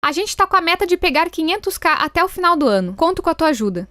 A gente tá com a meta de pegar 500k até o final do ano. Conto com a tua ajuda.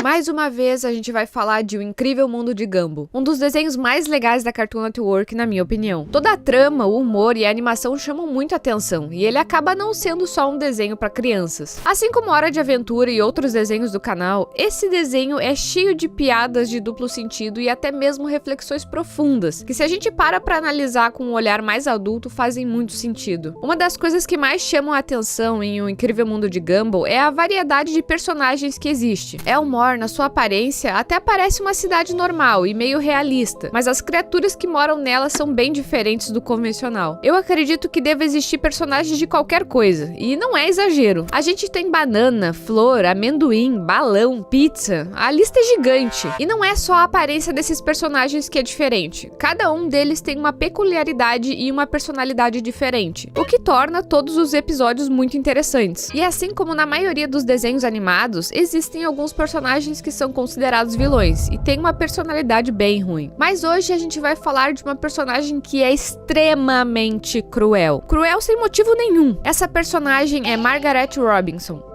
Mais uma vez, a gente vai falar de O Incrível Mundo de Gumball, um dos desenhos mais legais da Cartoon Network, na minha opinião. Toda a trama, o humor e a animação chamam muito atenção, e ele acaba não sendo só um desenho para crianças. Assim como Hora de Aventura e outros desenhos do canal, esse desenho é cheio de piadas de duplo sentido e até mesmo reflexões profundas, que se a gente para analisar com um olhar mais adulto, fazem muito sentido. Uma das coisas que mais chamam a atenção em O Incrível Mundo de Gumball é a variedade de personagens que existe. Elmore, na sua aparência, até parece uma cidade normal e meio realista, mas as criaturas que moram nela são bem diferentes do convencional. Eu acredito que deva existir personagens de qualquer coisa, e não é exagero. A gente tem banana, flor, amendoim, balão, pizza, a lista é gigante. E não é só a aparência desses personagens que é diferente. Cada um deles tem uma peculiaridade e uma personalidade diferente, o que torna todos os episódios muito interessantes. E assim como na maioria dos desenhos animados, existem alguns personagens que são considerados vilões e tem uma personalidade bem ruim. Mas hoje a gente vai falar de uma personagem que é extremamente cruel. Cruel sem motivo nenhum. Essa personagem é Margaret Robinson.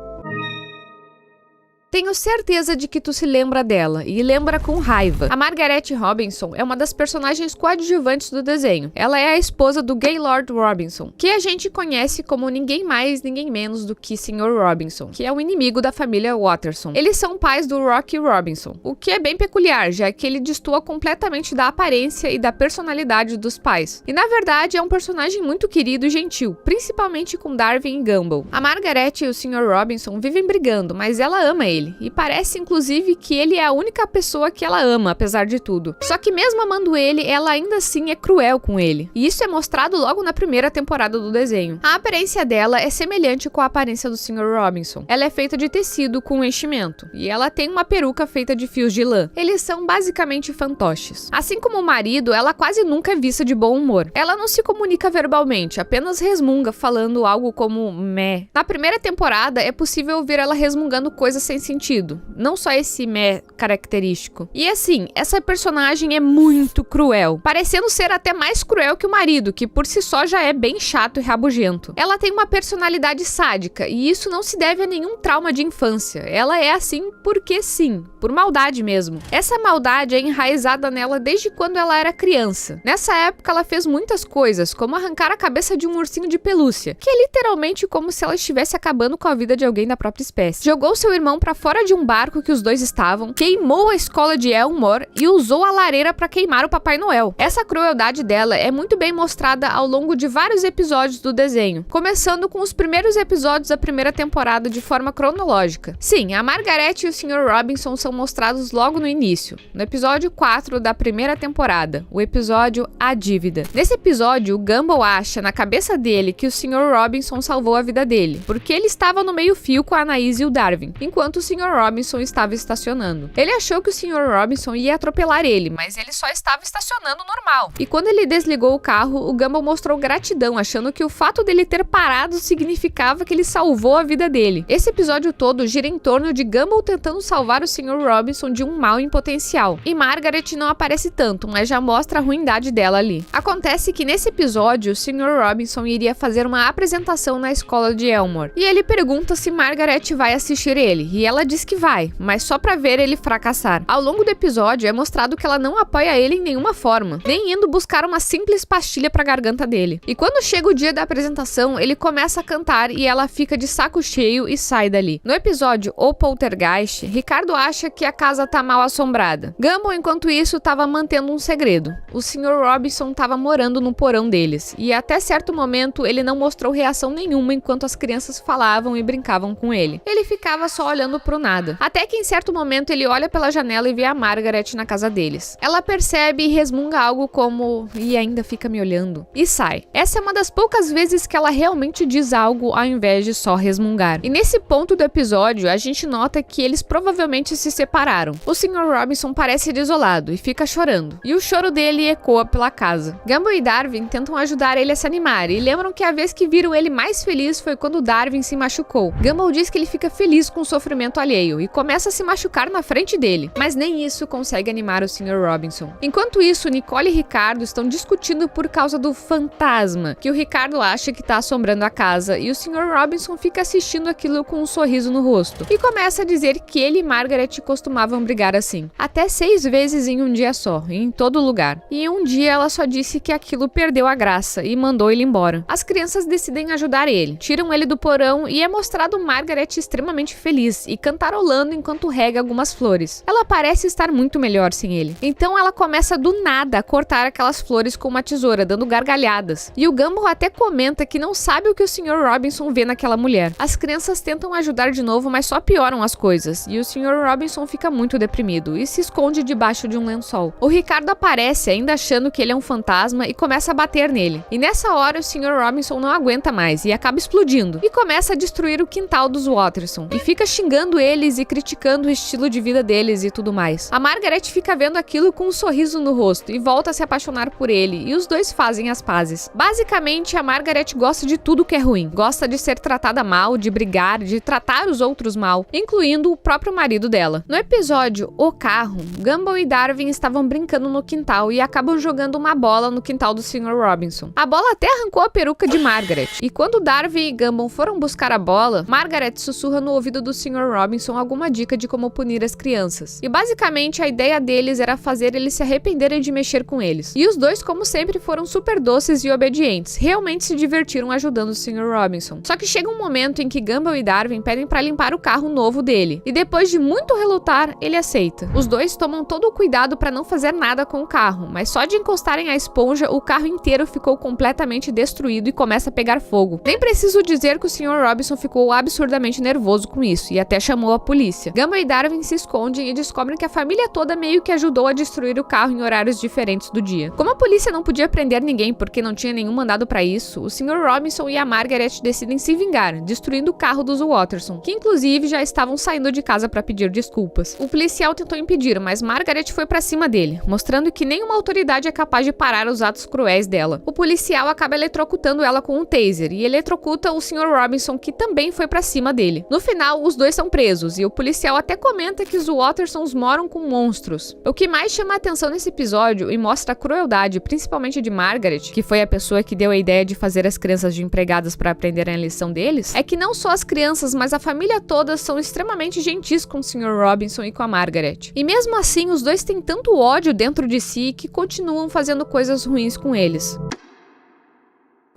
Tenho certeza de que tu se lembra dela, e lembra com raiva. A Margaret Robinson é uma das personagens coadjuvantes do desenho. Ela é a esposa do Gaylord Robinson, que a gente conhece como ninguém mais, ninguém menos do que Sr. Robinson, que é o inimigo da família Watterson. Eles são pais do Rocky Robinson, o que é bem peculiar, já que ele destoa completamente da aparência e da personalidade dos pais. E na verdade é um personagem muito querido e gentil, principalmente com Darwin e Gumball. A Margaret e o Sr. Robinson vivem brigando, mas ela ama ele. E parece inclusive que ele é a única pessoa que ela ama, apesar de tudo. Só que mesmo amando ele, ela ainda assim é cruel com ele. E isso é mostrado logo na primeira temporada do desenho. A aparência dela é semelhante com a aparência do Sr. Robinson. Ela é feita de tecido com enchimento. E ela tem uma peruca feita de fios de lã. Eles são basicamente fantoches. Assim como o marido, ela quase nunca é vista de bom humor. Ela não se comunica verbalmente, apenas resmunga, falando algo como meh. Na primeira temporada, é possível ouvir ela resmungando coisas sem sentido, não só esse meh característico. E assim, essa personagem é muito cruel, parecendo ser até mais cruel que o marido, que por si só já é bem chato e rabugento. Ela tem uma personalidade sádica, e isso não se deve a nenhum trauma de infância. Ela é assim porque sim, por maldade mesmo. Essa maldade é enraizada nela desde quando ela era criança. Nessa época ela fez muitas coisas, como arrancar a cabeça de um ursinho de pelúcia, que é literalmente como se ela estivesse acabando com a vida de alguém da própria espécie. Jogou seu irmão pra fora de um barco que os dois estavam, queimou a escola de Elmore e usou a lareira para queimar o Papai Noel. Essa crueldade dela é muito bem mostrada ao longo de vários episódios do desenho, começando com os primeiros episódios da primeira temporada de forma cronológica. Sim, a Margaret e o Sr. Robinson são mostrados logo no início, no episódio 4 da primeira temporada, o episódio A Dívida. Nesse episódio, o Gumball acha na cabeça dele que o Sr. Robinson salvou a vida dele, porque ele estava no meio-fio com a Anaís e o Darwin, enquanto o Sr. Robinson estava estacionando. Ele achou que o Sr. Robinson ia atropelar ele, mas ele só estava estacionando normal. E quando ele desligou o carro, o Gumball mostrou gratidão, achando que o fato dele ter parado significava que ele salvou a vida dele. Esse episódio todo gira em torno de Gumball tentando salvar o Sr. Robinson de um mal em potencial. E Margaret não aparece tanto, mas já mostra a ruindade dela ali. Acontece que nesse episódio, o Sr. Robinson iria fazer uma apresentação na escola de Elmore. E ele pergunta se Margaret vai assistir ele, e ela diz que vai, mas só pra ver ele fracassar. Ao longo do episódio é mostrado que ela não apoia ele em nenhuma forma, nem indo buscar uma simples pastilha pra garganta dele. E quando chega o dia da apresentação, ele começa a cantar e ela fica de saco cheio e sai dali. No episódio O Poltergeist, Ricardo acha que a casa tá mal assombrada. Gumball, enquanto isso, tava mantendo um segredo. O Sr. Robinson tava morando no porão deles, e até certo momento ele não mostrou reação nenhuma enquanto as crianças falavam e brincavam com ele. Ele ficava só olhando pro nada. Até que em certo momento ele olha pela janela e vê a Margaret na casa deles. Ela percebe e resmunga algo como "e ainda fica me olhando" e sai. Essa é uma das poucas vezes que ela realmente diz algo ao invés de só resmungar. E nesse ponto do episódio a gente nota que eles provavelmente se separaram. O Sr. Robinson parece desolado e fica chorando, e o choro dele ecoa pela casa. Gumball e Darwin tentam ajudar ele a se animar e lembram que a vez que viram ele mais feliz foi quando Darwin se machucou. Gumball diz que ele fica feliz com o sofrimento alheio e começa a se machucar na frente dele, mas nem isso consegue animar o Sr. Robinson. Enquanto isso, Nicole e Ricardo estão discutindo por causa do fantasma, que o Ricardo acha que tá assombrando a casa, e o Sr. Robinson fica assistindo aquilo com um sorriso no rosto, e começa a dizer que ele e Margaret costumavam brigar assim, até 6 vezes em um dia só, em todo lugar. E um dia ela só disse que aquilo perdeu a graça e mandou ele embora. As crianças decidem ajudar ele, tiram ele do porão e é mostrado Margaret extremamente feliz e cantarolando enquanto rega algumas flores. Ela parece estar muito melhor sem ele. Então ela começa do nada a cortar aquelas flores com uma tesoura, dando gargalhadas. E o Gumball até comenta que não sabe o que o Sr. Robinson vê naquela mulher. As crianças tentam ajudar de novo, mas só pioram as coisas. E o Sr. Robinson fica muito deprimido e se esconde debaixo de um lençol. O Ricardo aparece, ainda achando que ele é um fantasma, e começa a bater nele. E nessa hora o Sr. Robinson não aguenta mais e acaba explodindo. E começa a destruir o quintal dos Watterson. E fica xingando eles e criticando o estilo de vida deles e tudo mais. A Margaret fica vendo aquilo com um sorriso no rosto e volta a se apaixonar por ele, e os dois fazem as pazes. Basicamente, a Margaret gosta de tudo que é ruim. Gosta de ser tratada mal, de brigar, de tratar os outros mal, incluindo o próprio marido dela. No episódio O Carro, Gumball e Darwin estavam brincando no quintal e acabam jogando uma bola no quintal do Sr. Robinson. A bola até arrancou a peruca de Margaret, e quando Darwin e Gumball foram buscar a bola, Margaret sussurra no ouvido do Sr. Robinson alguma dica de como punir as crianças. E basicamente a ideia deles era fazer eles se arrependerem de mexer com eles. E os dois, como sempre, foram super doces e obedientes. Realmente se divertiram ajudando o Sr. Robinson. Só que chega um momento em que Gumball e Darwin pedem para limpar o carro novo dele. E depois de muito relutar, ele aceita. Os dois tomam todo o cuidado para não fazer nada com o carro, mas só de encostarem a esponja, o carro inteiro ficou completamente destruído e começa a pegar fogo. Nem preciso dizer que o Sr. Robinson ficou absurdamente nervoso com isso e até chamou a polícia. Gumball e Darwin se escondem e descobrem que a família toda meio que ajudou a destruir o carro em horários diferentes do dia. Como a polícia não podia prender ninguém porque não tinha nenhum mandado para isso, o Sr. Robinson e a Margaret decidem se vingar, destruindo o carro dos Watterson, que inclusive já estavam saindo de casa para pedir desculpas. O policial tentou impedir, mas Margaret foi para cima dele, mostrando que nenhuma autoridade é capaz de parar os atos cruéis dela. O policial acaba eletrocutando ela com um taser e eletrocuta o Sr. Robinson, que também foi para cima dele. No final, os dois são presos e o policial até comenta que os Wattersons moram com monstros. O que mais chama a atenção nesse episódio e mostra a crueldade, principalmente de Margaret, que foi a pessoa que deu a ideia de fazer as crianças de empregadas para aprenderem a lição deles, é que não só as crianças, mas a família toda são extremamente gentis com o Sr. Robinson e com a Margaret. E mesmo assim, os dois têm tanto ódio dentro de si que continuam fazendo coisas ruins com eles.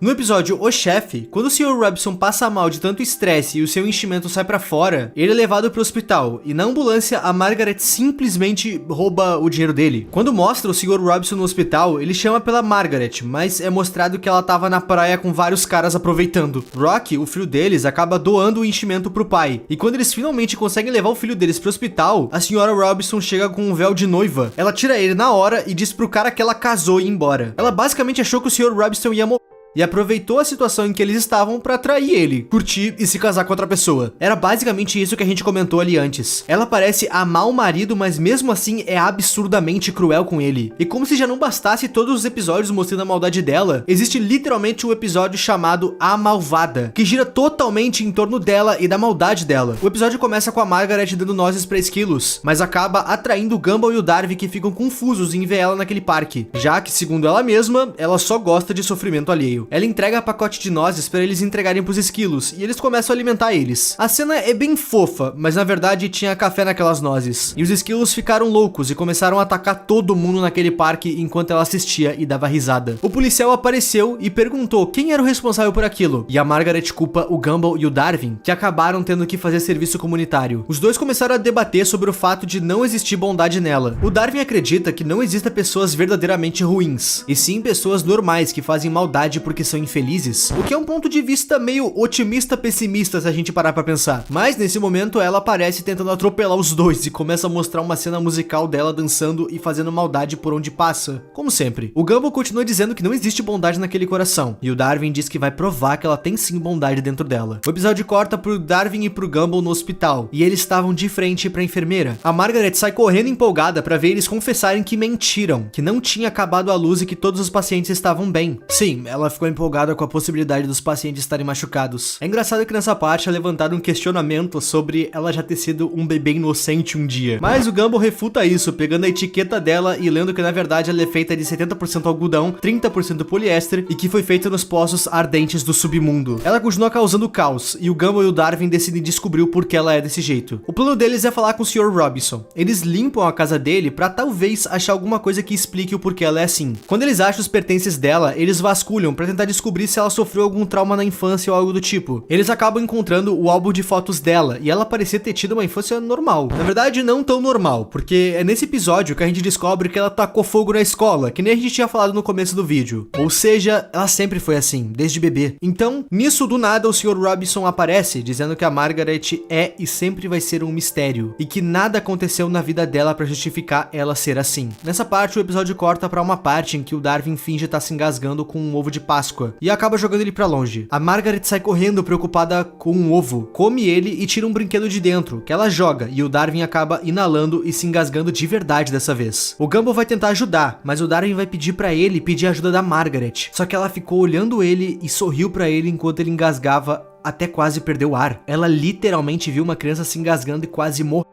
No episódio O Chefe, quando o Sr. Robinson passa mal de tanto estresse e o seu enchimento sai pra fora, ele é levado pro hospital, e na ambulância a Margaret simplesmente rouba o dinheiro dele. Quando mostra o Sr. Robinson no hospital, ele chama pela Margaret, mas é mostrado que ela tava na praia com vários caras aproveitando. Rock, o filho deles, acaba doando o enchimento pro pai, e quando eles finalmente conseguem levar o filho deles pro hospital, a Sra. Robinson chega com um véu de noiva. Ela tira ele na hora e diz pro cara que ela casou e ir embora. Ela basicamente achou que o Sr. Robinson ia morrer e aproveitou a situação em que eles estavam pra atrair ele, curtir e se casar com outra pessoa. Era basicamente isso que a gente comentou ali antes. Ela parece amar o marido, mas mesmo assim é absurdamente cruel com ele. E como se já não bastasse todos os episódios mostrando a maldade dela, existe literalmente um episódio chamado A Malvada, que gira totalmente em torno dela e da maldade dela. O episódio começa com a Margaret dando nozes pra esquilos, mas acaba atraindo o Gumball e o Darwin, que ficam confusos em ver ela naquele parque, já que, segundo ela mesma, ela só gosta de sofrimento alheio. Ela entrega pacote de nozes para eles entregarem pros esquilos, e eles começam a alimentar eles. A cena é bem fofa, mas na verdade tinha café naquelas nozes. E os esquilos ficaram loucos e começaram a atacar todo mundo naquele parque enquanto ela assistia e dava risada. O policial apareceu e perguntou quem era o responsável por aquilo, e a Margaret culpa o Gumball e o Darwin, que acabaram tendo que fazer serviço comunitário. Os dois começaram a debater sobre o fato de não existir bondade nela. O Darwin acredita que não exista pessoas verdadeiramente ruins, e sim pessoas normais que fazem maldade porque são infelizes, o que é um ponto de vista meio otimista pessimista se a gente parar pra pensar. Mas nesse momento ela aparece tentando atropelar os dois e começa a mostrar uma cena musical dela dançando e fazendo maldade por onde passa, como sempre. O Gumball continua dizendo que não existe bondade naquele coração, e o Darwin diz que vai provar que ela tem sim bondade dentro dela. O episódio corta pro Darwin e pro Gumball no hospital, e eles estavam de frente pra enfermeira. A Margaret sai correndo empolgada pra ver eles confessarem que mentiram, que não tinha acabado a luz e que todos os pacientes estavam bem. Sim, ela ficou ficou empolgada com a possibilidade dos pacientes estarem machucados. É engraçado que nessa parte é levantado um questionamento sobre ela já ter sido um bebê inocente um dia. Mas o Gumball refuta isso, pegando a etiqueta dela e lendo que na verdade ela é feita de 70% algodão, 30% poliéster e que foi feita nos poços ardentes do submundo. Ela continua causando caos e o Gumball e o Darwin decidem descobrir o porquê ela é desse jeito. O plano deles é falar com o Sr. Robinson. Eles limpam a casa dele pra talvez achar alguma coisa que explique o porquê ela é assim. Quando eles acham os pertences dela, eles vasculham pra tentar descobrir se ela sofreu algum trauma na infância ou algo do tipo. Eles acabam encontrando o álbum de fotos dela e ela parecia ter tido uma infância normal. Na verdade, não tão normal, porque é nesse episódio que a gente descobre que ela tacou fogo na escola, que nem a gente tinha falado no começo do vídeo. Ou seja, ela sempre foi assim, desde bebê. Então, nisso do nada, o Sr. Robinson aparece, dizendo que a Margaret é e sempre vai ser um mistério, e que nada aconteceu na vida dela pra justificar ela ser assim. Nessa parte, o episódio corta pra uma parte em que o Darwin finge estar se engasgando com um ovo de Páscoa, e acaba jogando ele pra longe. A Margaret sai correndo, preocupada com um ovo, come ele e tira um brinquedo de dentro, que ela joga, e o Darwin acaba inalando e se engasgando de verdade dessa vez. O Gumball vai tentar ajudar, mas o Darwin vai pedir pra ele pedir ajuda da Margaret, só que ela ficou olhando ele e sorriu pra ele enquanto ele engasgava até quase perder o ar. Ela literalmente viu uma criança se engasgando e quase morreu.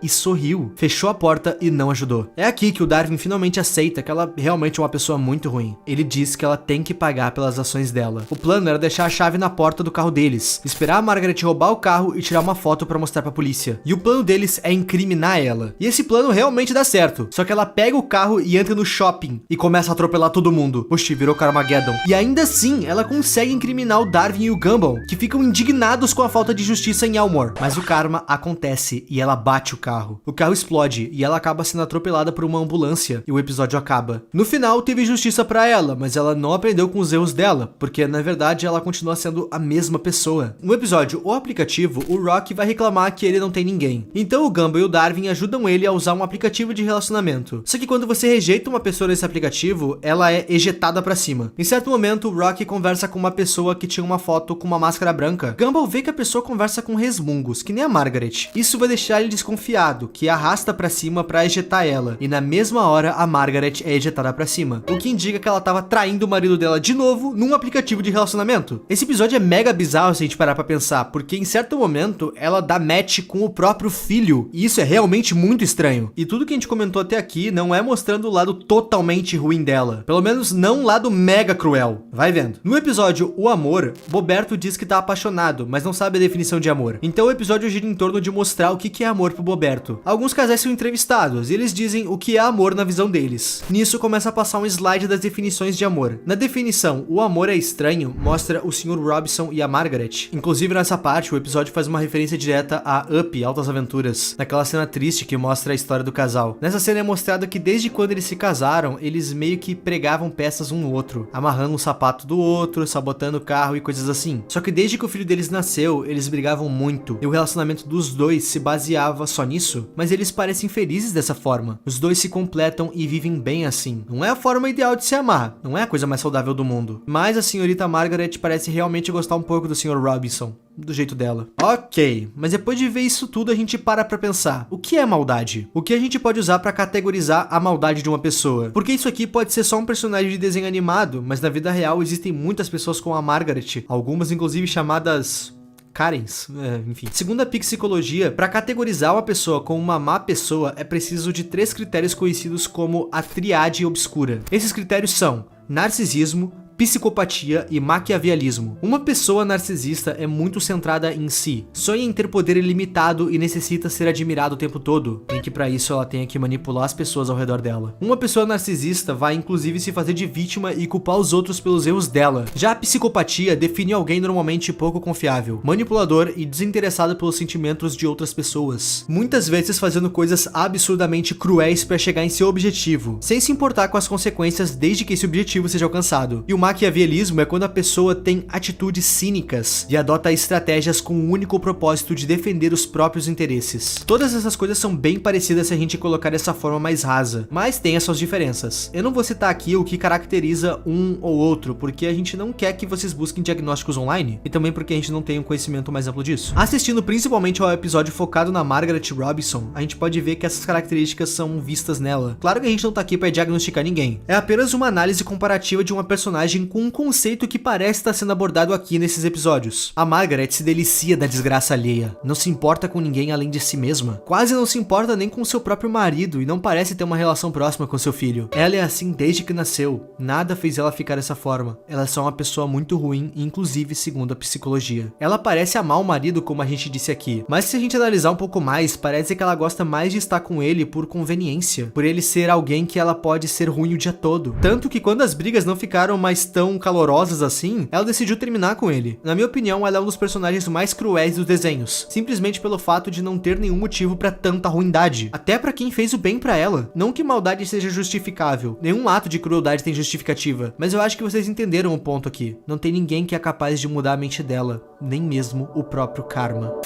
E sorriu, fechou a porta e não ajudou. É aqui que o Darwin finalmente aceita que ela realmente é uma pessoa muito ruim. Ele diz que ela tem que pagar pelas ações dela. O plano era deixar a chave na porta do carro deles, esperar a Margaret roubar o carro e tirar uma foto pra mostrar pra polícia. E o plano deles é incriminar ela. E esse plano realmente dá certo. Só que ela pega o carro e entra no shopping e começa a atropelar todo mundo. Oxi, virou Carmageddon. E ainda assim, ela consegue incriminar o Darwin e o Gumball, que ficam indignados com a falta de justiça em Elmore. Mas o karma acontece e ela bate o carro. O carro explode e ela acaba sendo atropelada por uma ambulância e o episódio acaba. No final teve justiça pra ela, mas ela não aprendeu com os erros dela, porque na verdade ela continua sendo a mesma pessoa. No episódio O Aplicativo, o Rock vai reclamar que ele não tem ninguém. Então o Gumball e o Darwin ajudam ele a usar um aplicativo de relacionamento. Só que quando você rejeita uma pessoa nesse aplicativo, ela é ejetada pra cima. Em certo momento, o Rock conversa com uma pessoa que tinha uma foto com uma máscara branca. Gumball vê que a pessoa conversa com resmungos, que nem a Margaret. Isso vai deixar ele desconfiado, que arrasta pra cima pra ejetar ela, e na mesma hora a Margaret é ejetada pra cima, o que indica que ela tava traindo o marido dela de novo num aplicativo de relacionamento. Esse episódio é mega bizarro se a gente parar pra pensar, porque em certo momento ela dá match com o próprio filho, e isso é realmente muito estranho. E tudo que a gente comentou até aqui não é mostrando o lado totalmente ruim dela, pelo menos não um lado mega cruel. Vai vendo. No episódio O Amor, Boberto diz que tá apaixonado, mas não sabe a definição de amor. Então o episódio gira em torno de mostrar o que é amor pro Boberto. Alguns casais são entrevistados e eles dizem o que é amor na visão deles. Nisso começa a passar um slide das definições de amor. Na definição, o amor é estranho, mostra o Sr. Robinson e a Margaret. Inclusive nessa parte, o episódio faz uma referência direta a Up, Altas Aventuras, naquela cena triste que mostra a história do casal. Nessa cena é mostrado que desde quando eles se casaram, eles meio que pregavam peças um no outro, amarrando um sapato do outro, sabotando o carro e coisas assim. Só que desde que o filho deles nasceu, eles brigavam muito, e o relacionamento dos dois se baseava só nisso, mas eles parecem felizes dessa forma. Os dois se completam e vivem bem assim. Não é a forma ideal de se amar, não é a coisa mais saudável do mundo. Mas a senhorita Margaret parece realmente gostar um pouco do Sr. Robinson, do jeito dela. Ok, mas depois de ver isso tudo a gente para pra pensar, o que é maldade? O que a gente pode usar pra categorizar a maldade de uma pessoa? Porque isso aqui pode ser só um personagem de desenho animado, mas na vida real existem muitas pessoas como a Margaret, algumas inclusive chamadas Karens, enfim. Segundo a Psicologia, para categorizar uma pessoa como uma má pessoa, é preciso de 3 critérios conhecidos como a tríade obscura. Esses critérios são narcisismo, psicopatia e maquiavelismo. Uma pessoa narcisista é muito centrada em si, sonha em ter poder ilimitado e necessita ser admirada o tempo todo, em que para isso ela tenha que manipular as pessoas ao redor dela. Uma pessoa narcisista vai inclusive se fazer de vítima e culpar os outros pelos erros dela. Já a psicopatia define alguém normalmente pouco confiável, manipulador e desinteressado pelos sentimentos de outras pessoas, muitas vezes fazendo coisas absurdamente cruéis para chegar em seu objetivo, sem se importar com as consequências desde que esse objetivo seja alcançado. E o maquiavelismo é quando a pessoa tem atitudes cínicas e adota estratégias com o único propósito de defender os próprios interesses. Todas essas coisas são bem parecidas se a gente colocar dessa forma mais rasa, mas tem as suas diferenças. Eu não vou citar aqui o que caracteriza um ou outro, porque a gente não quer que vocês busquem diagnósticos online, e também porque a gente não tem um conhecimento mais amplo disso. Assistindo principalmente ao episódio focado na Margaret Robinson, a gente pode ver que essas características são vistas nela. Claro que a gente não tá aqui para diagnosticar ninguém, é apenas uma análise comparativa de uma personagem personagem com um conceito que parece estar sendo abordado aqui nesses episódios. A Margaret se delicia da desgraça alheia, não se importa com ninguém além de si mesma, quase não se importa nem com seu próprio marido e não parece ter uma relação próxima com seu filho. Ela é assim desde que nasceu, nada fez ela ficar dessa forma. Ela é só uma pessoa muito ruim, inclusive segundo a psicologia. Ela parece amar o marido, como a gente disse aqui, mas se a gente analisar um pouco mais, parece que ela gosta mais de estar com ele por conveniência, por ele ser alguém que ela pode ser ruim o dia todo. Tanto que quando as brigas não ficaram mais tão calorosas assim, ela decidiu terminar com ele. Na minha opinião, ela é um dos personagens mais cruéis dos desenhos, simplesmente pelo fato de não ter nenhum motivo pra tanta ruindade, até pra quem fez o bem pra ela. Não que maldade seja justificável, nenhum ato de crueldade tem justificativa, mas eu acho que vocês entenderam o ponto aqui. Não tem ninguém que é capaz de mudar a mente dela, nem mesmo o próprio karma.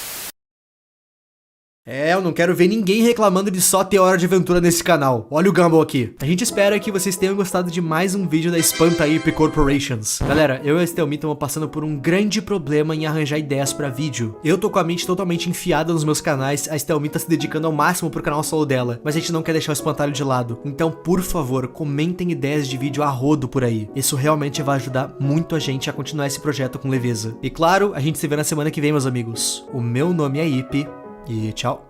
Eu não quero ver ninguém reclamando de só ter hora de aventura nesse canal. Olha o Gumball aqui. A gente espera que vocês tenham gostado de mais um vídeo da Espanta IP Corporations. Galera, eu e a Estelmi estamos passando por um grande problema em arranjar ideias pra vídeo. Eu tô com a mente totalmente enfiada nos meus canais, a Estelmi tá se dedicando ao máximo pro canal solo dela, mas a gente não quer deixar o espantalho de lado. Então, por favor, comentem ideias de vídeo a rodo por aí. Isso realmente vai ajudar muito a gente a continuar esse projeto com leveza. E claro, a gente se vê na semana que vem, meus amigos. O meu nome é Ipe. E tchau.